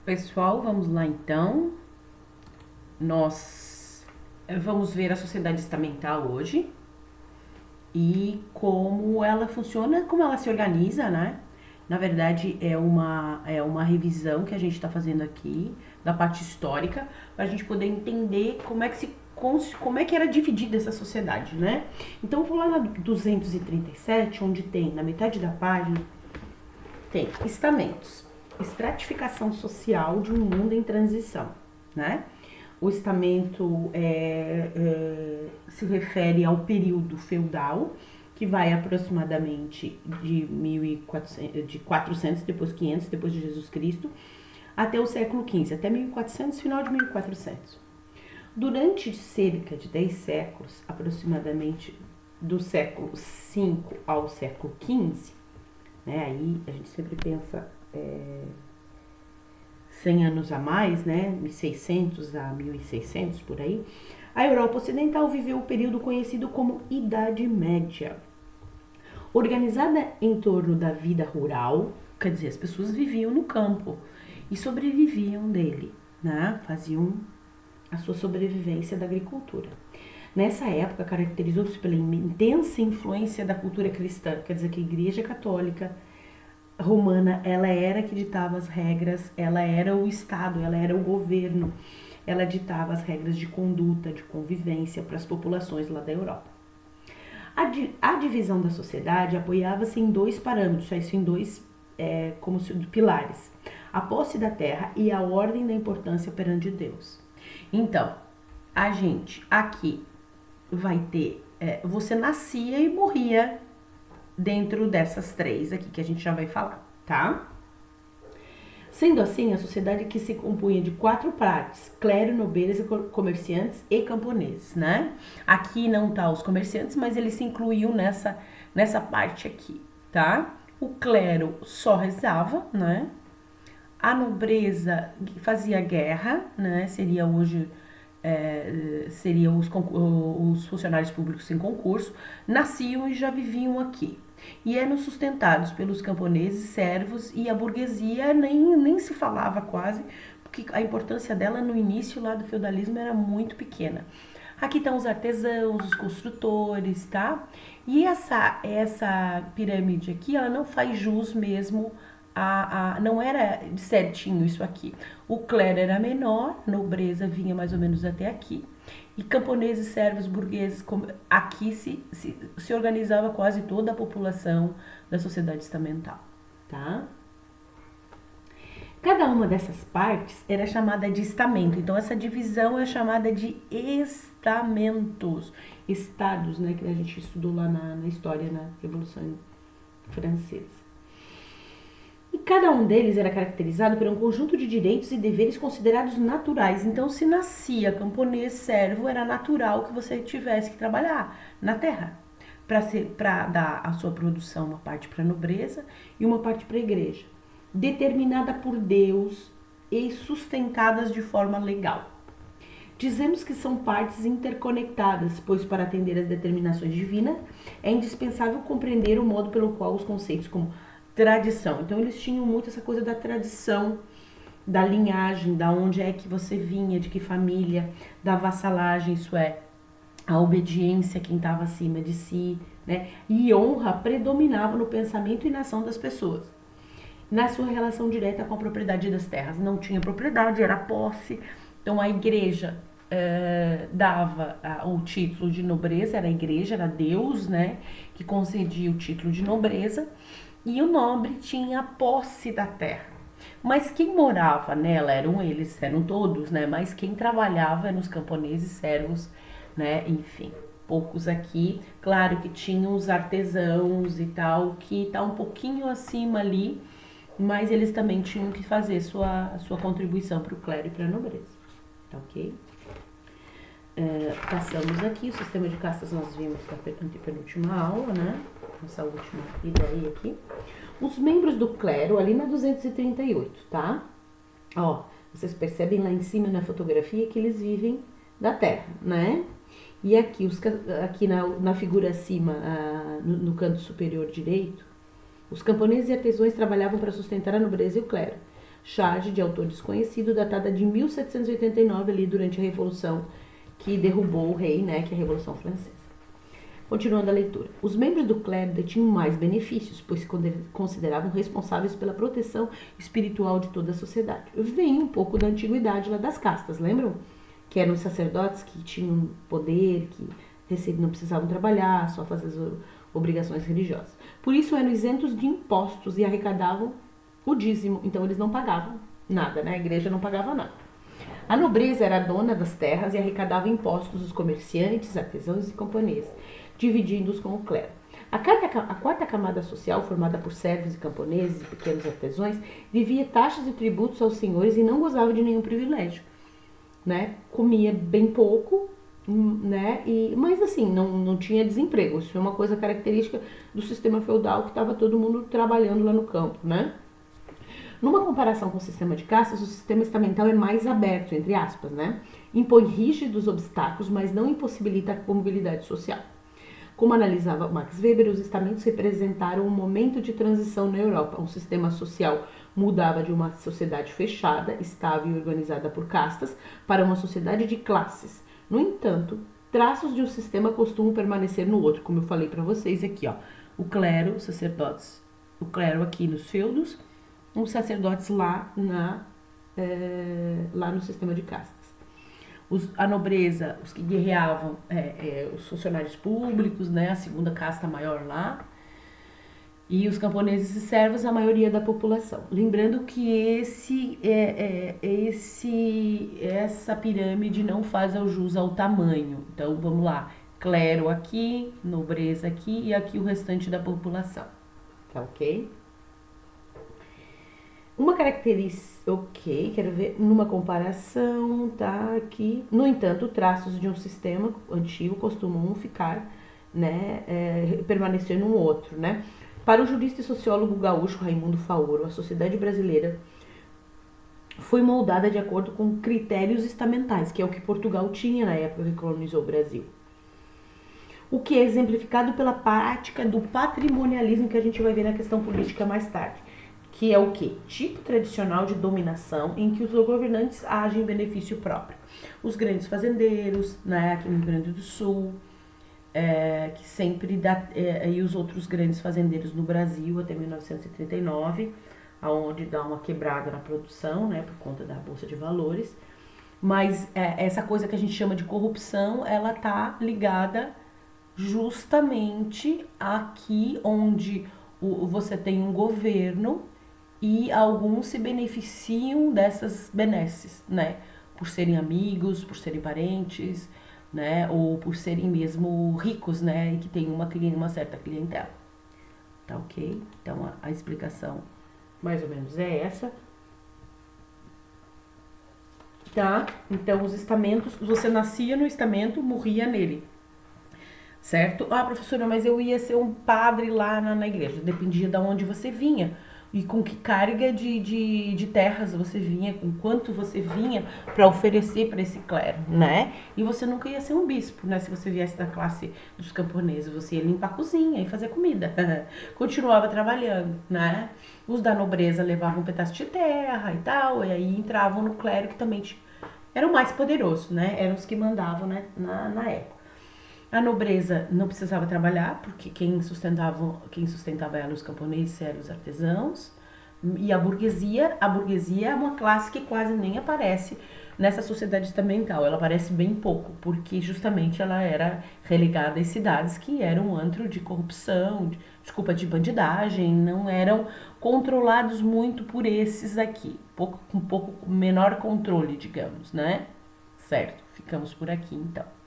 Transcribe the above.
Pessoal, vamos lá então. Nós vamos ver a sociedade estamental hoje e como ela funciona, como ela se organiza, né? Na verdade, é uma revisão que a gente está fazendo aqui da parte histórica para a gente poder entender como é que era dividida essa sociedade, né? Então, vou lá na 237, onde tem, na metade da página, tem estamentos, estratificação social de um mundo em transição, né? O estamento se refere ao período feudal, que vai aproximadamente de 1400, de 400, depois 500, depois de Jesus Cristo, até o século XV, até 1400, final de 1400. Durante cerca de 10 séculos, aproximadamente do século V ao século XV, né, aí a gente sempre pensa 100 anos a mais, né, 1600 a 1600 por aí, a Europa Ocidental viveu o período conhecido como Idade Média. Organizada em torno da vida rural, quer dizer, as pessoas viviam no campo e sobreviviam dele, né, faziam a sua sobrevivência da agricultura. Nessa época, caracterizou-se pela intensa influência da cultura cristã, quer dizer que a Igreja Católica Romana, ela era que ditava as regras, ela era o Estado, ela era o governo, ela ditava as regras de conduta, de convivência para as populações lá da Europa. A divisão da sociedade apoiava-se em dois parâmetros, isso em dois como pilares: a posse da terra e a ordem da importância perante Deus. Então, a gente aqui vai ter, você nascia e morria dentro dessas três aqui que a gente já vai falar, tá? Sendo assim, a sociedade que se compunha de quatro partes: clero, nobres, comerciantes e camponeses, né? Aqui não tá os comerciantes, mas eles se incluíam nessa parte aqui, tá? O clero só rezava, né? A nobreza fazia guerra, né? Seria hoje seriam os funcionários públicos em concurso, nasciam e já viviam aqui. E eram sustentados pelos camponeses, servos, e a burguesia nem se falava quase, porque a importância dela no início lá do feudalismo era muito pequena. Aqui estão os artesãos, os construtores, tá? E essa pirâmide aqui, ela não faz jus mesmo não era certinho isso aqui. O clero era menor, nobreza vinha mais ou menos até aqui. E camponeses, servos, burgueses, aqui se organizava quase toda a população da sociedade estamental, tá? Cada uma dessas partes era chamada de estamento. Então, essa divisão é chamada de estamentos. Estados, né? Que a gente estudou lá na história, na Revolução Francesa. E cada um deles era caracterizado por um conjunto de direitos e deveres considerados naturais. Então, se nascia camponês, servo, era natural que você tivesse que trabalhar na terra para dar a sua produção, uma parte para a nobreza e uma parte para a igreja, determinada por Deus e sustentadas de forma legal. Dizemos que são partes interconectadas, pois para atender às determinações divinas é indispensável compreender o modo pelo qual os conceitos como tradição. Então eles tinham muito essa coisa da tradição, da linhagem, da onde é que você vinha, de que família, da vassalagem, isso é, a obediência a quem estava acima de si, né? E honra predominava no pensamento e na ação das pessoas. Na sua relação direta com a propriedade das terras, não tinha propriedade, era posse. Então a igreja dava o título de nobreza, era a igreja, era Deus, né, que concedia o título de nobreza, e o nobre tinha a posse da terra. Mas quem morava nela eram todos, né? Mas quem trabalhava eram os camponeses, servos, né? Enfim, poucos aqui. Claro que tinham os artesãos e tal, que tá um pouquinho acima ali, mas eles também tinham que fazer sua contribuição para o clero e para a nobreza, tá ok? Passamos aqui, o sistema de castas nós vimos na antepenúltima aula, né? Essa última ideia aqui. Os membros do clero, ali na 238, tá? Ó, vocês percebem lá em cima na fotografia que eles vivem da terra, né? E aqui, aqui na figura acima, no canto superior direito, os camponeses e artesãos trabalhavam para sustentar a nobreza e o clero. charge de autor desconhecido, datada de 1789, ali durante a Revolução que derrubou o rei, né, que é a Revolução Francesa. Continuando a leitura. Os membros do clero detinham mais benefícios, pois se consideravam responsáveis pela proteção espiritual de toda a sociedade. Vem um pouco da antiguidade lá das castas, lembram? Que eram os sacerdotes que tinham poder, que não precisavam trabalhar, só fazer as obrigações religiosas. Por isso eram isentos de impostos e arrecadavam o dízimo. Então eles não pagavam nada, né? A igreja não pagava nada. A nobreza era a dona das terras e arrecadava impostos dos comerciantes, artesãos e camponeses, dividindo-os com o clero. A quarta camada social, formada por servos e camponeses e pequenos artesãos, devia taxas e tributos aos senhores e não gozava de nenhum privilégio, né? Comia bem pouco, né? Mas assim, não tinha desemprego. Isso é uma coisa característica do sistema feudal, que estava todo mundo trabalhando lá no campo, né? Numa comparação com o sistema de castas, o sistema estamental é mais aberto, entre aspas, né? Impõe rígidos obstáculos, mas não impossibilita a mobilidade social. Como analisava Max Weber, os estamentos representaram um momento de transição na Europa. Um sistema social mudava de uma sociedade fechada, estável e organizada por castas, para uma sociedade de classes. No entanto, traços de um sistema costumam permanecer no outro, como eu falei para vocês aqui, ó. O clero, os sacerdotes, o clero aqui nos feudos, os sacerdotes lá no sistema de castas. A nobreza, os que guerreavam, os funcionários públicos, né, a segunda casta maior lá, e os camponeses e servos, a maioria da população. Lembrando que essa pirâmide não faz jus ao tamanho. Então, vamos lá, clero aqui, nobreza aqui e aqui o restante da população. Tá ok? Uma característica, ok, quero ver, numa comparação, tá aqui. No entanto, traços de um sistema antigo costumam ficar, né, permanecer num outro, né. Para o jurista e sociólogo gaúcho Raimundo Faoro, a sociedade brasileira foi moldada de acordo com critérios estamentais, que é o que Portugal tinha na época que colonizou o Brasil. O que é exemplificado pela prática do patrimonialismo, que a gente vai ver na questão política mais tarde. Que é o quê? Tipo tradicional de dominação em que os governantes agem em benefício próprio. Os grandes fazendeiros, né, aqui no Rio Grande do Sul, que sempre dá, e os outros grandes fazendeiros no Brasil até 1939, onde dá uma quebrada na produção, né, por conta da Bolsa de Valores. Mas essa coisa que a gente chama de corrupção, ela tá ligada justamente aqui onde você tem um governo e alguns se beneficiam dessas benesses, né? Por serem amigos, por serem parentes, né? Ou por serem mesmo ricos, né? E que tem uma certa clientela. Tá ok? Então a explicação mais ou menos é essa. Tá? Então os estamentos, você nascia no estamento, morria nele. Certo? Ah, professora, mas eu ia ser um padre lá na igreja. Dependia de onde você vinha e com que carga de terras você vinha, com quanto você vinha para oferecer para esse clero, né? E você nunca ia ser um bispo, né? Se você viesse da classe dos camponeses, você ia limpar a cozinha e fazer comida. Continuava trabalhando, né? Os da nobreza levavam um pedaço de terra e tal, e aí entravam no clero, que também era o mais poderoso, né? Eram os que mandavam, né, na época. A nobreza não precisava trabalhar, porque quem sustentava ela, os camponeses, eram os artesãos. E a burguesia é uma classe que quase nem aparece nessa sociedade estamental. Ela aparece bem pouco, porque justamente ela era relegada às cidades que eram um antro de corrupção, de bandidagem, não eram controlados muito por esses aqui. Com um pouco menor controle, digamos, né? Certo, ficamos por aqui então.